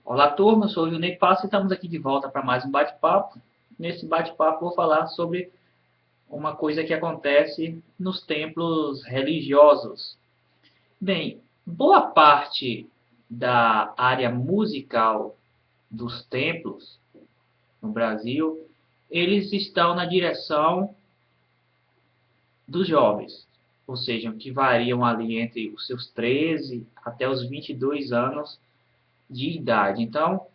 Olá, turma, eu sou o Junei Passo e estamos aqui de volta para mais um bate-papo. Nesse bate-papo vou falar sobre uma coisa que acontece nos templos religiosos. Bem, boa parte da área musical dos templos no Brasil, eles estão na direção dos jovens, ou seja, que variam ali entre os seus 13 até os 22 anos de idade. Então,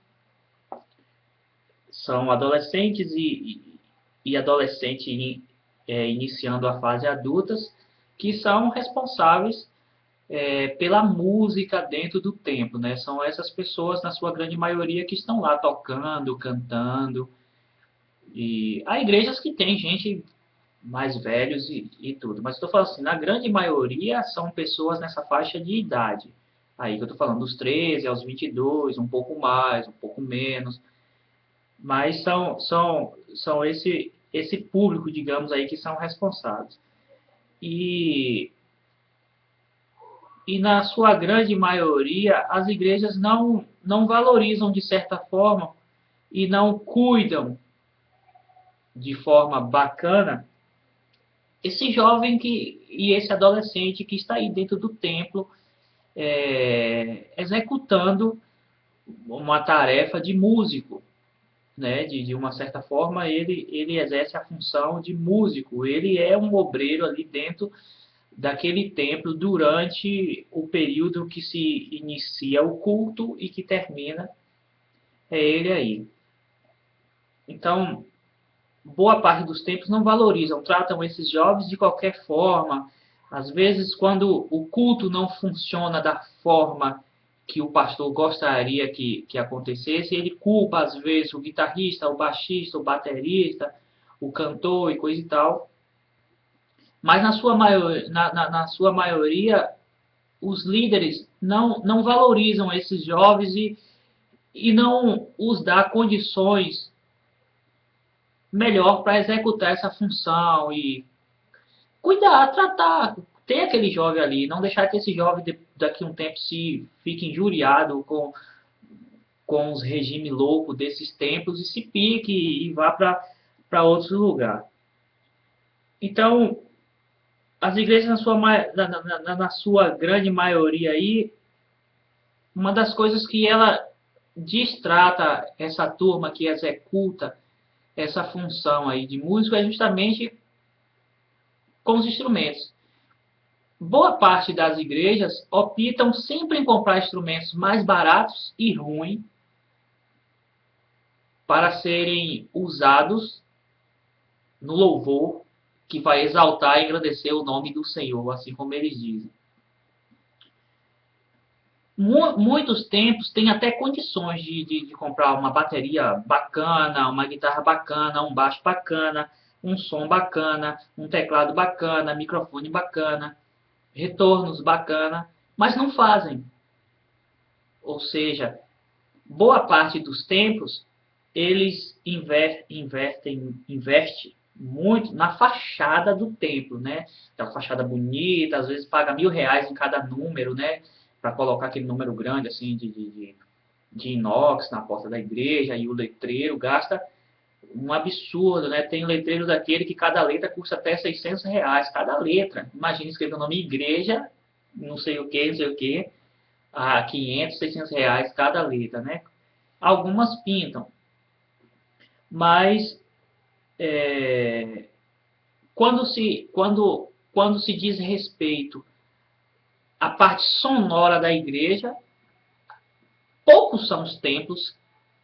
são adolescentes e adolescentes iniciando a fase adultas que são responsáveis pela música dentro do templo, né? São essas pessoas, na sua grande maioria, que estão lá tocando, cantando. E há igrejas que tem gente mais velhos e tudo, mas estou falando assim, na grande maioria são pessoas nessa faixa de idade. Aí que eu estou falando dos 13 aos 22, um pouco mais, um pouco menos. Mas são esse público, digamos aí, que são responsáveis. E, e na sua grande maioria, as igrejas não valorizam de certa forma e não cuidam de forma bacana esse jovem e esse adolescente que está aí dentro do templo executando uma tarefa de músico, né? De uma certa forma, ele exerce a função de músico. Ele é um obreiro ali dentro daquele templo durante o período que se inicia o culto e que termina, é ele aí. Então, boa parte dos templos não valorizam, tratam esses jovens de qualquer forma. Às vezes, quando o culto não funciona da forma que o pastor gostaria que acontecesse, ele culpa, às vezes, o guitarrista, o baixista, o baterista, o cantor e coisa e tal. Mas, na sua maioria, os líderes não valorizam esses jovens e não os dá condições melhor para executar essa função e cuidar, tratar, ter aquele jovem ali, não deixar que esse jovem daqui a um tempo se fique injuriado com os regimes loucos desses tempos e se pique e vá para outro lugar. Então, as igrejas na sua grande maioria aí, uma das coisas que ela distrata essa turma que executa essa função aí de músico é justamente com os instrumentos. Boa parte das igrejas optam sempre em comprar instrumentos mais baratos e ruins para serem usados no louvor que vai exaltar e engrandecer o nome do Senhor, assim como eles dizem. Muitos templos têm até condições de comprar uma bateria bacana, uma guitarra bacana, um baixo bacana, um som bacana, um teclado bacana, microfone bacana, retornos bacana, mas não fazem. Ou seja, boa parte dos templos eles investem muito na fachada do templo, né? Aquela fachada bonita, às vezes paga R$ 1.000 em cada número, né? Para colocar aquele número grande assim de inox na porta da igreja e o letreiro gasta um absurdo, né? Tem letreiro daquele que cada letra custa até R$ 600, cada letra. Imagina escrever o nome igreja, não sei o que, não sei o que, a 500, R$ 600 cada letra, né? Algumas pintam, mas quando se diz respeito à parte sonora da igreja, poucos são os templos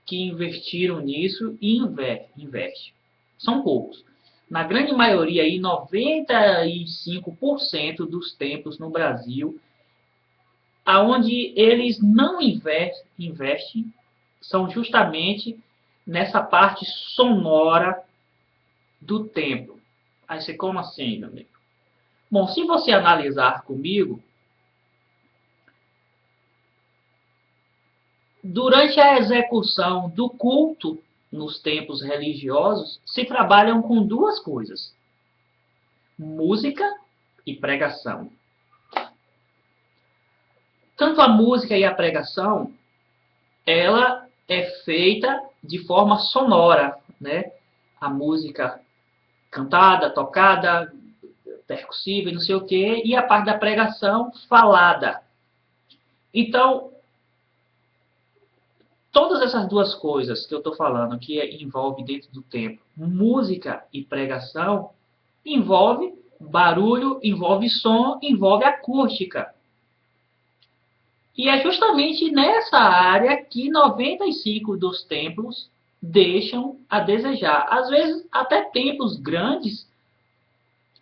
que investiram nisso e investem. São poucos. Na grande maioria, aí, 95% dos templos no Brasil, aonde eles não investem são justamente nessa parte sonora do templo. Aí você, como assim, meu amigo? Bom, se você analisar comigo, durante a execução do culto nos templos religiosos, se trabalham com duas coisas: música e pregação. tanto a música e a pregação, ela é feita de forma sonora, né? A música cantada, tocada, percussiva e não sei o quê, e a parte da pregação falada. Então, todas essas duas coisas que eu estou falando, que envolve dentro do templo, música e pregação, envolve barulho, envolve som, envolve acústica. E é justamente nessa área que 95 dos templos deixam a desejar. Às vezes, até templos grandes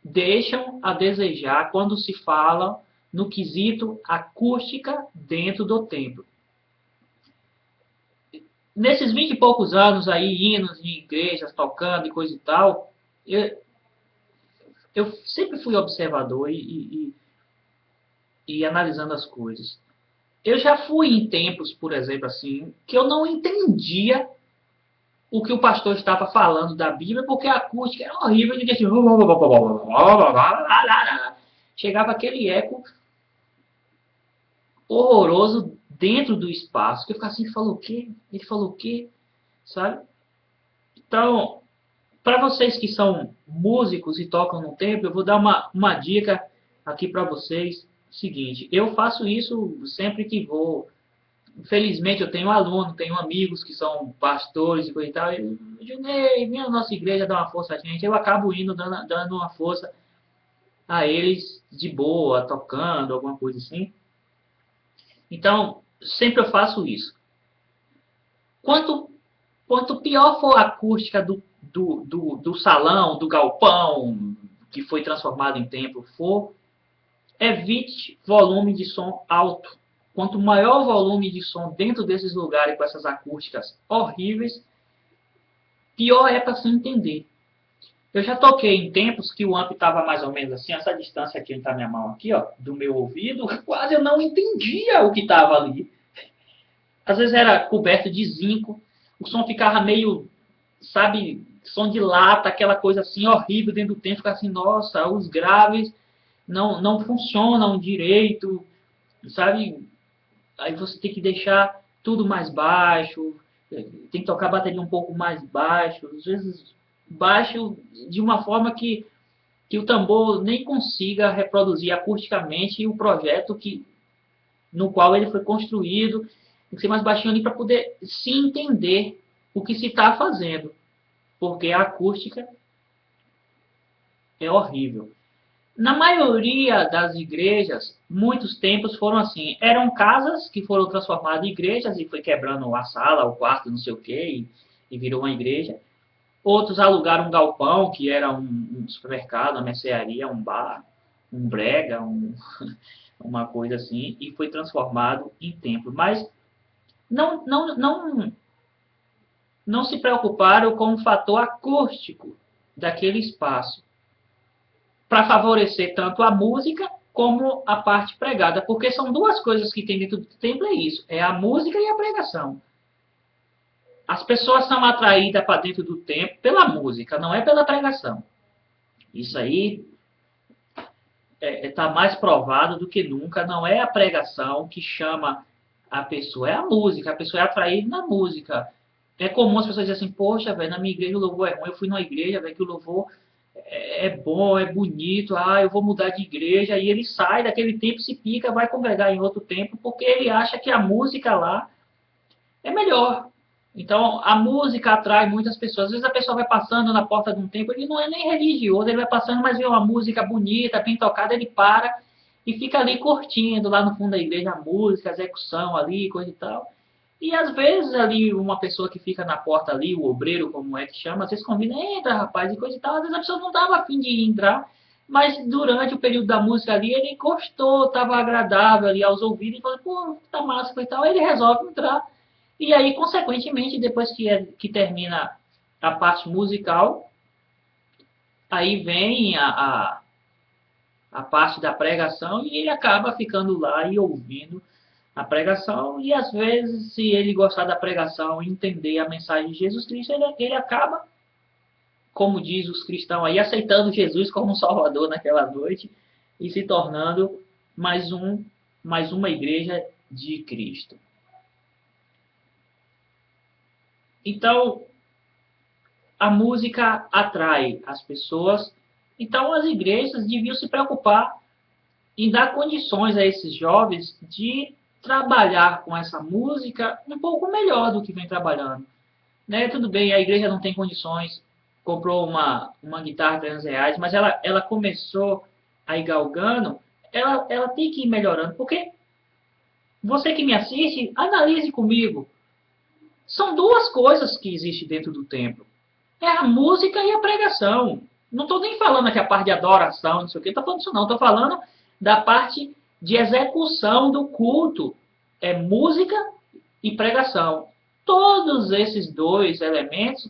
deixam a desejar quando se fala no quesito acústica dentro do templo. Nesses 20 e poucos anos aí, hinos em igrejas, tocando e coisa e tal, eu sempre fui observador e analisando as coisas. Eu já fui em templos, por exemplo, assim, que eu não entendia o que o pastor estava falando da Bíblia, porque a acústica era horrível. Ninguém assim, chegava aquele eco horroroso dentro do espaço, que eu ficava assim, ele falou o quê? Ele falou o quê? Sabe? Então, para vocês que são músicos e tocam no templo, eu vou dar uma dica aqui para vocês. Seguinte, eu faço isso sempre que vou. Infelizmente, eu tenho aluno, tenho amigos que são pastores e coisa e tal. Junei, vem a nossa igreja dar uma força a gente. Eu acabo indo dando uma força a eles de boa, tocando, alguma coisa assim. Então, sempre eu faço isso. Quanto pior for a acústica do salão, do galpão, que foi transformado em templo, for, evite volume de som alto. Quanto maior o volume de som dentro desses lugares com essas acústicas horríveis, pior é para se entender. Eu já toquei em tempos que o amp estava mais ou menos assim, essa distância aqui está minha mão aqui, ó, do meu ouvido, quase eu não entendia o que estava ali. Às vezes era coberto de zinco, o som ficava meio, sabe, som de lata, aquela coisa assim horrível dentro do templo, ficava assim, nossa, os graves não funcionam direito, sabe? Aí você tem que deixar tudo mais baixo, tem que tocar a bateria um pouco mais baixo, às vezes baixo de uma forma que o tambor nem consiga reproduzir acusticamente o projeto no qual ele foi construído. Tem que ser mais baixinho ali para poder se entender o que se está fazendo, porque a acústica é horrível. Na maioria das igrejas, muitos templos foram assim. Eram casas que foram transformadas em igrejas e foi quebrando a sala, o quarto, não sei o quê, e virou uma igreja. Outros alugaram um galpão, que era um supermercado, uma mercearia, um bar, um brega, uma coisa assim, e foi transformado em templo. Mas não se preocuparam com o fator acústico daquele espaço, para favorecer tanto a música como a parte pregada, porque são duas coisas que tem dentro do templo, é isso, é a música e a pregação. As pessoas são atraídas para dentro do templo pela música, não é pela pregação. Isso aí está mais provado do que nunca, não é a pregação que chama a pessoa, é a música, a pessoa é atraída na música. É comum as pessoas dizerem assim, poxa, velho, na minha igreja o louvor é ruim, eu fui numa igreja, velho, que o louvor é bom, é bonito, eu vou mudar de igreja, e ele sai daquele tempo, se pica, vai congregar em outro tempo, porque ele acha que a música lá é melhor. Então, a música atrai muitas pessoas. Às vezes a pessoa vai passando na porta de um templo, ele não é nem religioso, ele vai passando, mas vê uma música bonita, bem tocada, ele para e fica ali curtindo, lá no fundo da igreja, a música, a execução ali, coisa e tal. E às vezes ali uma pessoa que fica na porta ali, o obreiro, como é que chama, às vezes convida, entra rapaz, e coisa e tal. Às vezes a pessoa não estava afim de entrar, mas durante o período da música ali, ele gostou, estava agradável ali aos ouvidos, e falou, pô, tá massa, coisa e tal. Aí ele resolve entrar. E aí, consequentemente, depois que termina a parte musical, aí vem a parte da pregação e ele acaba ficando lá e ouvindo a pregação, e às vezes, se ele gostar da pregação e entender a mensagem de Jesus Cristo, ele acaba, como diz os cristãos aí, aceitando Jesus como um Salvador naquela noite e se tornando mais uma igreja de Cristo. Então, a música atrai as pessoas. Então, as igrejas deviam se preocupar em dar condições a esses jovens de trabalhar com essa música um pouco melhor do que vem trabalhando. Né? Tudo bem, a igreja não tem condições, comprou uma guitarra de R$ 300, mas ela começou a ir galgando, ela tem que ir melhorando, porque você que me assiste, analise comigo. São duas coisas que existem dentro do templo. É a música e a pregação. Não estou nem falando aqui a parte de adoração, não sei o que, estou falando disso não. Estou falando da parte de execução do culto. É música e pregação. Todos esses dois elementos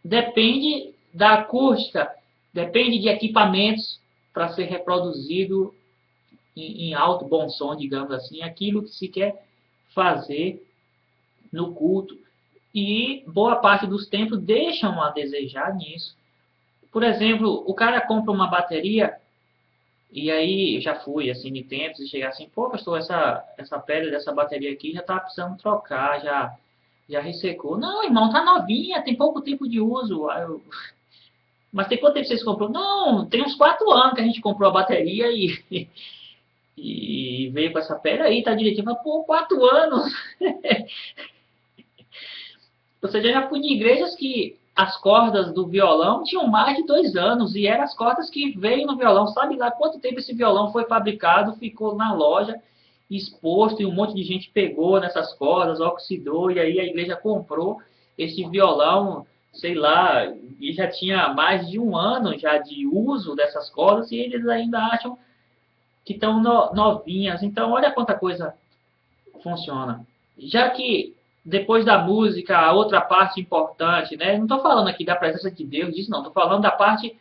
dependem da acústica, depende de equipamentos para ser reproduzido em alto bom som, digamos assim, aquilo que se quer fazer no culto. E boa parte dos templos deixam a desejar nisso. Por exemplo, o cara compra uma bateria, e aí eu já fui assim em tempos e chegar assim, pô, pastor, essa pedra dessa bateria aqui já tá precisando trocar, já ressecou. Não, irmão, tá novinha, tem pouco tempo de uso. Mas tem quanto tempo vocês comprou? Não, tem uns 4 anos que a gente comprou a bateria e veio com essa pedra aí, tá direitinho. Mas, pô, 4 anos. Ou seja, já fui de igrejas que as cordas do violão tinham mais de 2 anos e eram as cordas que veio no violão. Sabe lá quanto tempo esse violão foi fabricado, ficou na loja, exposto e um monte de gente pegou nessas cordas, oxidou e aí a igreja comprou esse violão, sei lá, e já tinha mais de 1 ano já de uso dessas cordas e eles ainda acham que estão novinhas. Então, olha quanta coisa funciona. Já que depois da música, a outra parte importante, né? Não estou falando aqui da presença de Deus, disso não. Estou falando da parte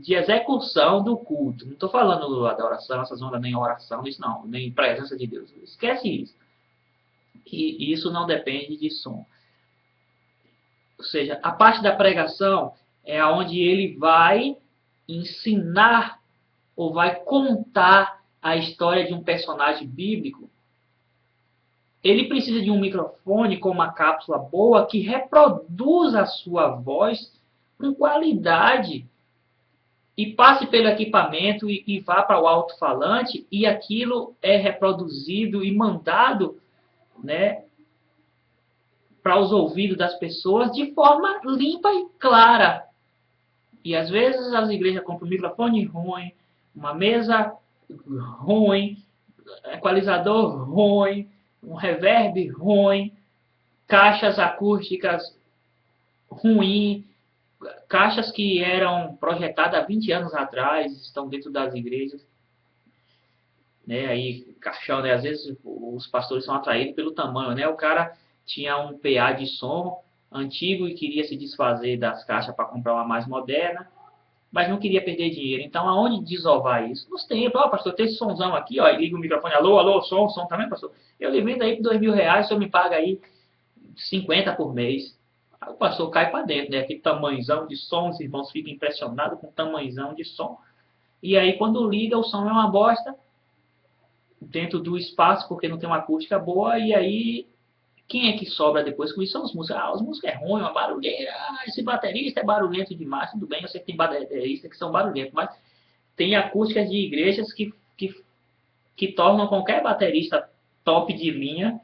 de execução do culto. Não estou falando da adoração, essas ondas, nem oração, isso não, nem presença de Deus. Esquece isso. E isso não depende de som. Ou seja, a parte da pregação é onde ele vai ensinar ou vai contar a história de um personagem bíblico. Ele precisa de um microfone com uma cápsula boa que reproduza a sua voz com qualidade e passe pelo equipamento e vá para o alto-falante e aquilo é reproduzido e mandado, né, para os ouvidos das pessoas de forma limpa e clara. E às vezes as igrejas compram um microfone ruim, uma mesa ruim, equalizador ruim, um reverb ruim, caixas acústicas ruins, caixas que eram projetadas há 20 anos atrás, estão dentro das igrejas. Né? Aí, caixão, né? Às vezes os pastores são atraídos pelo tamanho. Né? O cara tinha um PA de som antigo e queria se desfazer das caixas para comprar uma mais moderna, mas não queria perder dinheiro. Então, aonde desovar isso? Nos templos. Ó, pastor, tem esse somzão aqui, ó, e liga o microfone. Alô, alô, som também, pastor? Eu lhe vendo aí por R$ 2.000, o senhor me paga aí 50 por mês. Aí o pastor cai para dentro, né? Aquele tamanhozão de som, os irmãos ficam impressionados com o tamanhozão de som. E aí, quando liga, o som é uma bosta dentro do espaço, porque não tem uma acústica boa, e aí quem é que sobra depois com isso? São os músicos. Ah, os músicos é ruim, uma barulheira. Ah, esse baterista é barulhento demais. Tudo bem, eu sei que tem bateristas que são barulhentos, mas tem acústicas de igrejas que tornam qualquer baterista top de linha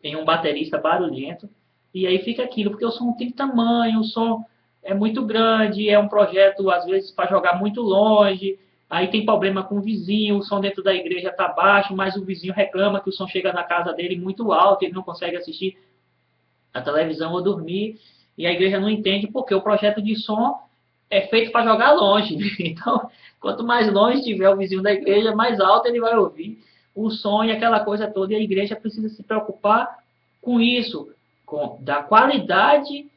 em um baterista barulhento. E aí fica aquilo, porque o som tem tamanho, o som é muito grande, é um projeto, às vezes, para jogar muito longe. Aí tem problema com o vizinho, o som dentro da igreja está baixo, mas o vizinho reclama que o som chega na casa dele muito alto, ele não consegue assistir a televisão ou dormir, e a igreja não entende porque o projeto de som é feito para jogar longe. Então, quanto mais longe estiver o vizinho da igreja, mais alto ele vai ouvir o som e aquela coisa toda, e a igreja precisa se preocupar com isso, da qualidade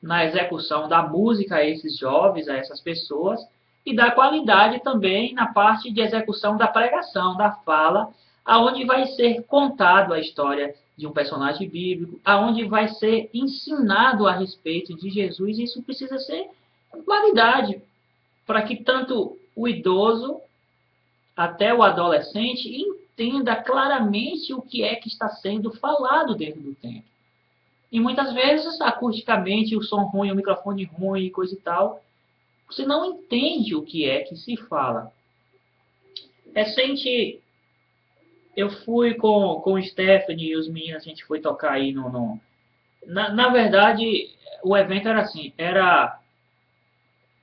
na execução da música a esses jovens, a essas pessoas, e da qualidade também na parte de execução da pregação, da fala, aonde vai ser contado a história de um personagem bíblico, aonde vai ser ensinado a respeito de Jesus. Isso precisa ser qualidade, para que tanto o idoso até o adolescente entenda claramente o que é que está sendo falado dentro do templo. E muitas vezes, acusticamente, o som ruim, o microfone ruim e coisa e tal, você não entende o que é que se fala. Recente, eu fui com o Stephanie e os meninos, a gente foi tocar aí na verdade, o evento era assim,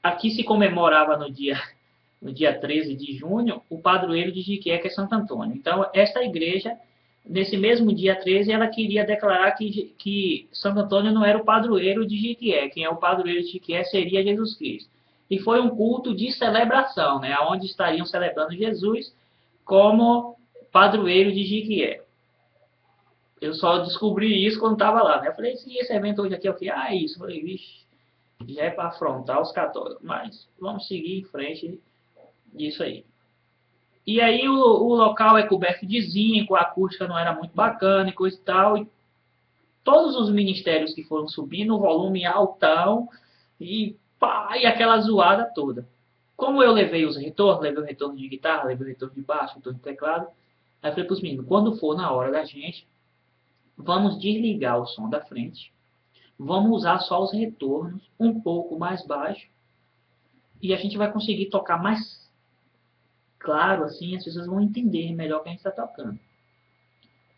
aqui se comemorava no dia 13 de junho, o padroeiro de Jiquié, que é Santo Antônio. Então, esta igreja, nesse mesmo dia 13, ela queria declarar que Santo Antônio não era o padroeiro de Jiquié. Quem é o padroeiro de Jiquié seria Jesus Cristo. E foi um culto de celebração, né, onde estariam celebrando Jesus como padroeiro de Jiquié. Eu só descobri isso quando estava lá, né? Eu falei, sim, esse evento hoje aqui é o quê? Ah, isso. Eu falei, vixe, já é para afrontar os católicos. Mas vamos seguir em frente disso aí. E aí o local é coberto de zinco, a acústica não era muito bacana e coisa e tal. E todos os ministérios que foram subindo, o volume altão e pá, e aquela zoada toda. Como eu levei os retornos, levei o retorno de guitarra, levei o retorno de baixo, o retorno de teclado, aí eu falei para os meninos, quando for na hora da gente, vamos desligar o som da frente, vamos usar só os retornos um pouco mais baixo e a gente vai conseguir tocar mais claro, assim, as pessoas vão entender melhor o que a gente está tocando.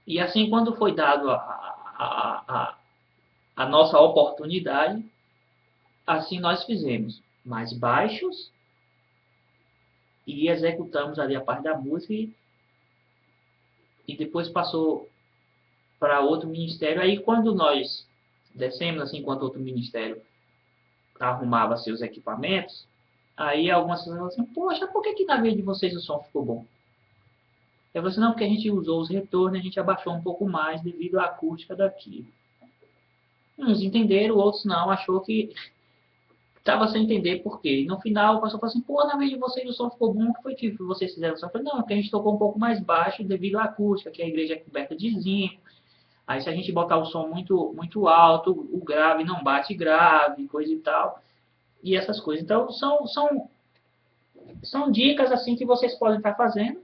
E assim, quando foi dado a nossa oportunidade, assim nós fizemos mais baixos e executamos ali a parte da música e depois passou para outro ministério. Aí quando nós descemos, assim, enquanto outro ministério arrumava seus equipamentos, aí algumas pessoas falaram assim, poxa, por que na vez de vocês o som ficou bom? Eu falei assim, não, porque a gente usou os retornos, a gente abaixou um pouco mais devido à acústica daqui. Uns entenderam, outros não, achou que estava sem entender por quê. E no final o pastor falou assim, pô, na vez de vocês o som ficou bom, o que foi que vocês fizeram? Eu falei, não, é porque a gente tocou um pouco mais baixo devido à acústica, que a igreja é coberta de zinco. Aí se a gente botar o som muito, muito alto, o grave não bate grave, coisa e tal. E essas coisas. Então são dicas assim que vocês podem estar fazendo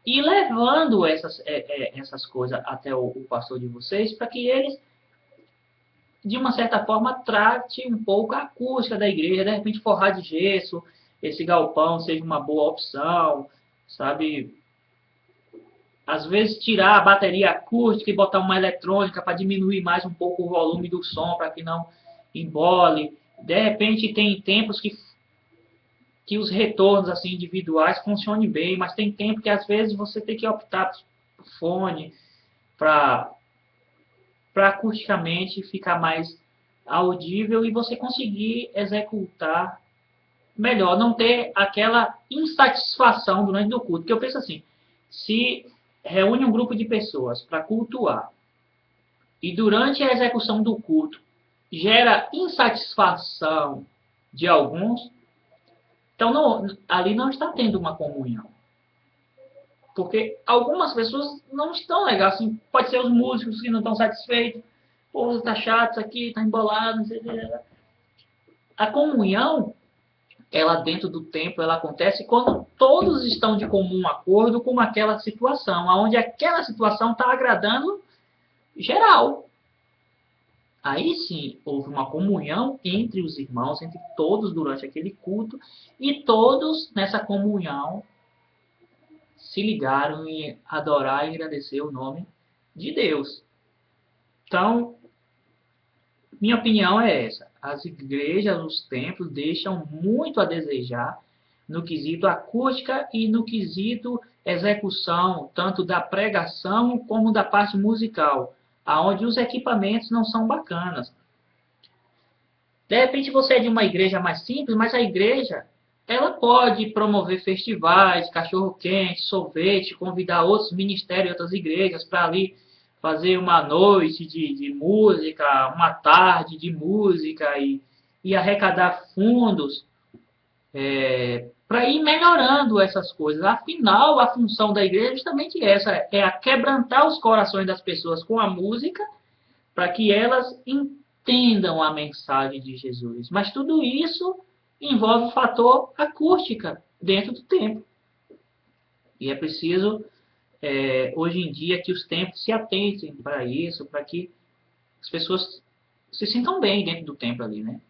e levando essas coisas até o pastor de vocês, para que eles, de uma certa forma, trate um pouco a acústica da igreja, de repente forrar de gesso, esse galpão seja uma boa opção, sabe? Às vezes tirar a bateria acústica e botar uma eletrônica para diminuir mais um pouco o volume do som, para que não embole. De repente tem tempos que os retornos assim individuais funcionem bem, mas tem tempo que às vezes você tem que optar por fone para acusticamente ficar mais audível e você conseguir executar melhor, não ter aquela insatisfação durante o culto. Porque eu penso assim, se reúne um grupo de pessoas para cultuar e durante a execução do culto gera insatisfação de alguns, então ali não está tendo uma comunhão. Porque algumas pessoas não estão legais, assim, pode ser os músicos que não estão satisfeitos, pô, tá chato isso aqui, tá embolado, não sei o que. A comunhão, ela dentro do templo, ela acontece quando todos estão de comum acordo com aquela situação, onde aquela situação está agradando geral. Aí sim, houve uma comunhão entre os irmãos, entre todos durante aquele culto, e todos nessa comunhão se ligaram em adorar e agradecer o nome de Deus. Então, minha opinião é essa. As igrejas, os templos deixam muito a desejar no quesito acústica e no quesito execução, tanto da pregação como da parte musical, aonde os equipamentos não são bacanas. De repente você é de uma igreja mais simples, mas a igreja ela pode promover festivais, cachorro-quente, sorvete, convidar outros ministérios, outras igrejas para ali fazer uma noite de música, uma tarde de música e arrecadar fundos para ir melhorando essas coisas. Afinal, a função da igreja é justamente essa, é a quebrantar os corações das pessoas com a música para que elas entendam a mensagem de Jesus. Mas tudo isso envolve o fator acústica dentro do templo. E é preciso, hoje em dia, que os templos se atentem para isso, para que as pessoas se sintam bem dentro do templo ali, né?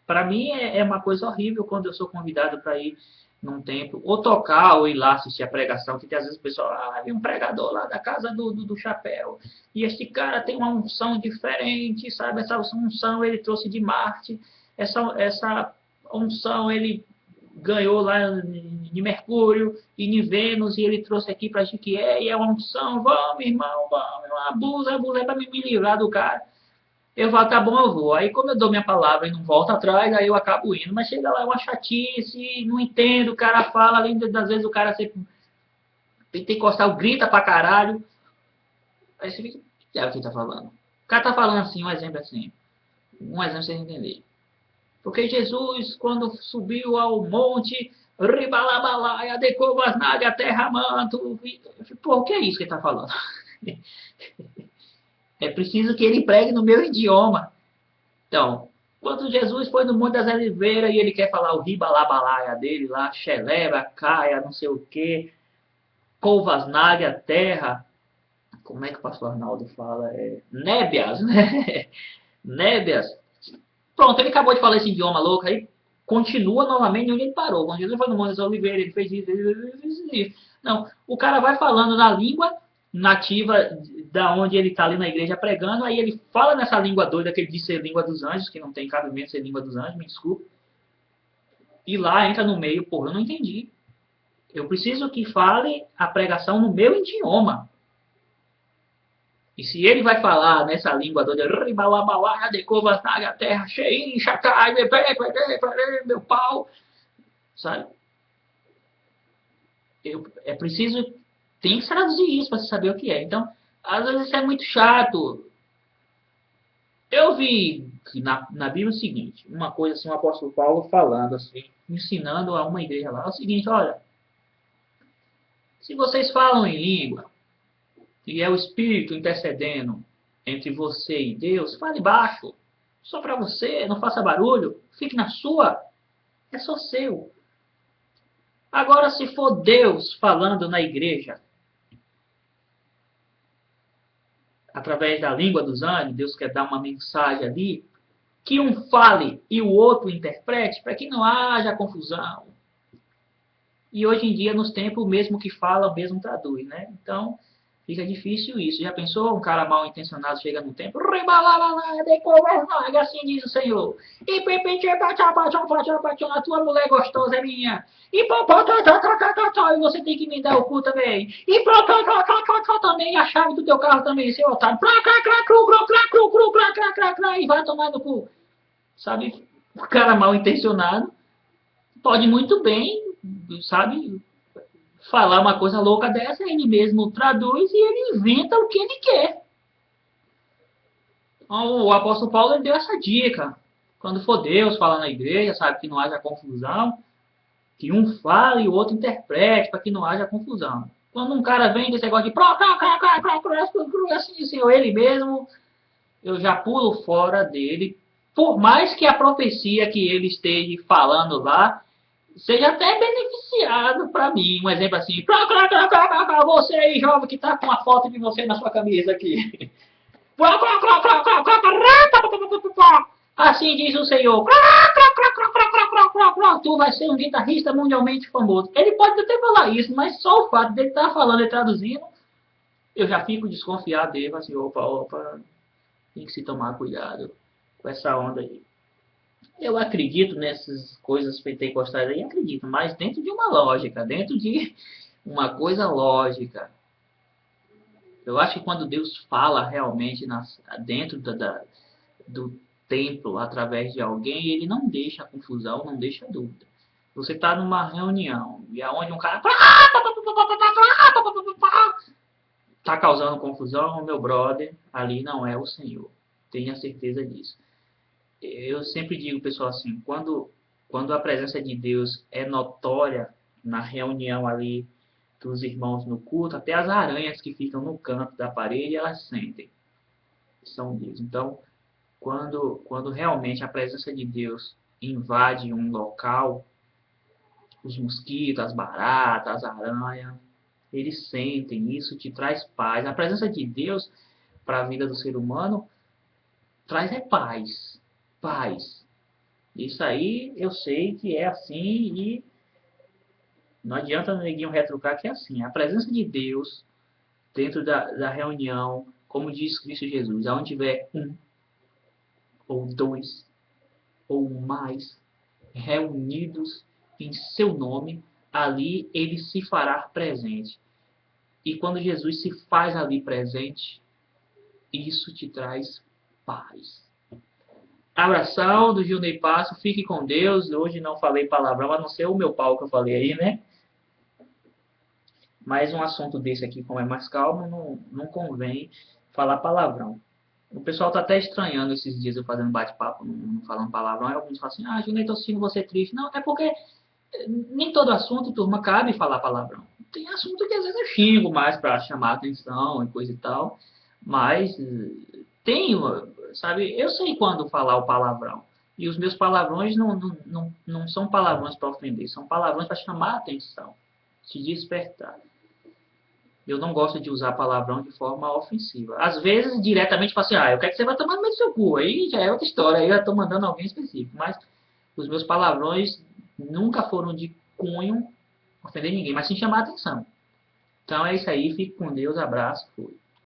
Para mim é uma coisa horrível quando eu sou convidado para ir num templo, ou tocar, ou ir lá assistir a pregação, que às vezes o pessoal, vem um pregador lá da casa do chapéu, e este cara tem uma unção diferente, sabe? Essa unção ele trouxe de Marte, essa unção ele ganhou lá de Mercúrio e de Vênus, e ele trouxe aqui para Jiquié, e é uma unção, vamos irmão, vamos, abusa, é para me livrar do cara. Eu falo, tá bom, eu vou. Aí, como eu dou minha palavra e não volto atrás, aí eu acabo indo. Mas chega lá, é uma chatice, não entendo, o cara fala, além das vezes o cara sempre pentecostal grita pra caralho. Aí você fica, o que é o que ele tá falando? O cara tá falando assim, um exemplo assim. Um exemplo pra você entender. Porque Jesus, quando subiu ao monte, ribalabalaia, decovas naga, terra manto. Pô, o que é isso que ele tá falando? É preciso que ele pregue no meu idioma. Então, quando Jesus foi no Monte das Oliveiras e ele quer falar o ribalabalaia dele lá, xeleba, caia, não sei o que, colvasnágia, terra, como é que o pastor Arnaldo fala? Nébias, né? Nébias. Pronto, ele acabou de falar esse idioma louco aí, continua novamente onde ele parou. Quando Jesus foi no Monte das Oliveiras, ele fez isso, ele fez isso. Não, o cara vai falando na língua nativa da onde ele está ali na igreja pregando, aí ele fala nessa língua doida que ele diz ser língua dos anjos, que não tem cabimento ser língua dos anjos, me desculpe. E lá entra no meio, porra, eu não entendi. Eu preciso que fale a pregação no meu idioma. E se ele vai falar nessa língua doida, terra, cheio, chacai, meu pau, sabe? É preciso, tem que traduzir isso para saber o que é. Então, às vezes isso é muito chato. Eu vi que na Bíblia é o seguinte, uma coisa assim, o apóstolo Paulo falando assim, ensinando a uma igreja lá, é o seguinte, olha, se vocês falam em língua, e é o Espírito intercedendo entre você e Deus, fale baixo, só para você, não faça barulho, fique na sua, é só seu. Agora, se for Deus falando na igreja, através da língua dos anjos, Deus quer dar uma mensagem ali, que um fale e o outro interprete, para que não haja confusão. E hoje em dia, nos tempos, o mesmo que fala, o mesmo traduz, né? Então, fica difícil isso. Já pensou? Um cara mal intencionado chega no templo, assim diz o Senhor. E a tua mulher gostosa é minha. E você tem que me dar o cu também. E também a chave do teu carro também, seu otário. E vai tomar no cu. Sabe? O cara mal intencionado pode muito bem, sabe, falar uma coisa louca dessa, ele mesmo traduz e ele inventa o que ele quer. Então, o apóstolo Paulo deu essa dica. Quando for Deus falar na igreja, sabe, que não haja confusão, que um fale e o outro interprete, para que não haja confusão. Quando um cara vem desse negócio de assim, Senhor, ele mesmo, eu já pulo fora dele. Por mais que a profecia que ele esteja falando lá seja até beneficiado para mim. Um exemplo assim, você aí, jovem, que está com a foto de você na sua camisa aqui. Assim diz o Senhor. Tu vai ser um guitarrista mundialmente famoso. Ele pode até falar isso, mas só o fato dele estar falando e traduzindo, eu já fico desconfiado dele. Assim, opa, tem que se tomar cuidado com essa onda aí. Eu acredito nessas coisas pentecostais aí, acredito, mas dentro de uma lógica, dentro de uma coisa lógica. Eu acho que quando Deus fala realmente dentro do templo, através de alguém, ele não deixa confusão, não deixa dúvida. Você está numa reunião e aonde um cara está causando confusão, meu brother, ali não é o Senhor. Tenha certeza disso. Eu sempre digo, pessoal, assim, quando a presença de Deus é notória na reunião ali dos irmãos no culto, até as aranhas que ficam no canto da parede, elas sentem. São Deus. Então, quando realmente a presença de Deus invade um local, os mosquitos, as baratas, as aranhas, eles sentem, isso te traz paz. A presença de Deus para a vida do ser humano traz paz. Paz. Isso aí eu sei que é assim e não adianta o neguinho retrucar que é assim. A presença de Deus dentro da reunião, como diz Cristo Jesus, aonde tiver um ou dois ou mais reunidos em seu nome, ali ele se fará presente. E quando Jesus se faz ali presente, isso te traz paz. Abração do Gilney Passo, fique com Deus. Hoje não falei palavrão, a não ser o meu pau que eu falei aí, né? Mas um assunto desse aqui, como é mais calmo, não convém falar palavrão. O pessoal está até estranhando esses dias eu fazendo bate-papo, não falando palavrão. Aí alguns falam assim, Gilney, tô assistindo você triste. Não, é porque nem todo assunto, turma, cabe falar palavrão. Tem assunto que às vezes eu xingo mais para chamar a atenção e coisa e tal. Mas tem, sabe, eu sei quando falar o palavrão. E os meus palavrões não são palavrões para ofender, são palavrões para chamar a atenção, te despertar. Eu não gosto de usar palavrão de forma ofensiva. Às vezes, diretamente, falo assim, eu quero que você vai tomar no meio do seu cu. Aí já é outra história, aí eu estou mandando alguém específico. Mas os meus palavrões nunca foram de cunho ofender ninguém, mas sim chamar a atenção. Então é isso aí, fique com Deus, abraço, fui.